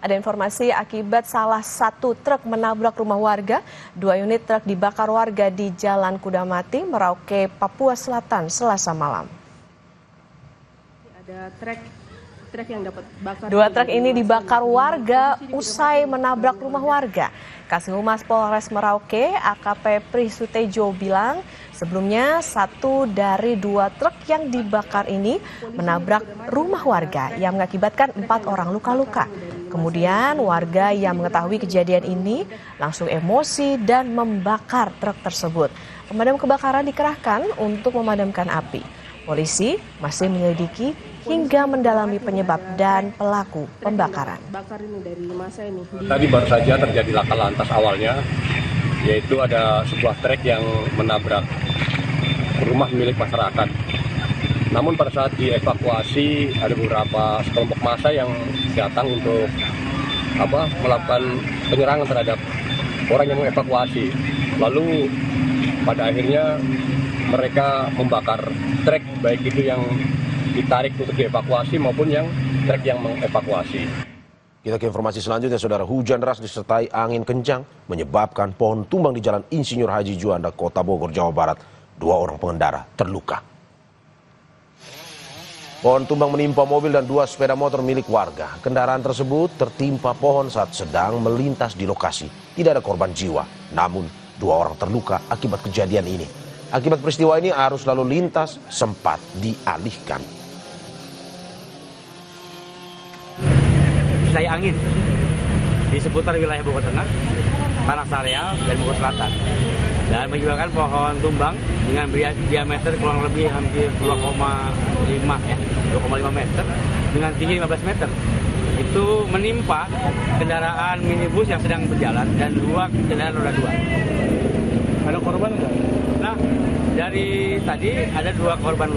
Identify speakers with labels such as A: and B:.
A: Ada informasi akibat salah satu truk menabrak rumah warga, 2 unit truk dibakar warga di Jalan Kudamati, Merauke, Papua Selatan, Selasa malam.
B: Ada truk yang dapat bakar.
A: 2 truk ini dibakar warga usai menabrak rumah warga. Kasih Humas Polres Merauke, AKP Prisutejo bilang, sebelumnya 1 dari 2 truk yang dibakar ini menabrak rumah warga yang mengakibatkan 4 orang luka-luka. Kemudian warga yang mengetahui kejadian ini langsung emosi dan membakar truk tersebut. Pemadam kebakaran dikerahkan untuk memadamkan api. Polisi masih menyelidiki hingga mendalami penyebab dan pelaku pembakaran.
C: Tadi baru saja terjadi laka lantas awalnya, yaitu ada sebuah trek yang menabrak rumah milik masyarakat. Namun pada saat dievakuasi ada beberapa sekelompok massa yang datang untuk melakukan penyerangan terhadap orang yang mengevakuasi. Lalu pada akhirnya mereka membakar trek, baik itu yang ditarik untuk dievakuasi maupun yang trek yang mengevakuasi.
D: Kita ke informasi selanjutnya, saudara. Hujan deras disertai angin kencang menyebabkan pohon tumbang di Jalan Insinyur Haji Juanda, Kota Bogor, Jawa Barat. 2 orang pengendara terluka. Pohon tumbang menimpa mobil dan 2 sepeda motor milik warga. Kendaraan tersebut tertimpa pohon saat sedang melintas di lokasi. Tidak ada korban jiwa, namun 2 orang terluka akibat kejadian ini. Akibat peristiwa ini, arus lalu lintas sempat dialihkan.
E: Saya angin di seputar wilayah Bogor Tengah, Tanah Sareal, dan Bogor Selatan. Dan menyebabkan pohon tumbang dengan diameter kurang lebih hampir 2,5 meter dengan tinggi 15 meter. Itu menimpa kendaraan minibus yang sedang berjalan dan 2 kendaraan roda 2. Ada korban enggak? Nah, dari tadi ada 2 korban luka.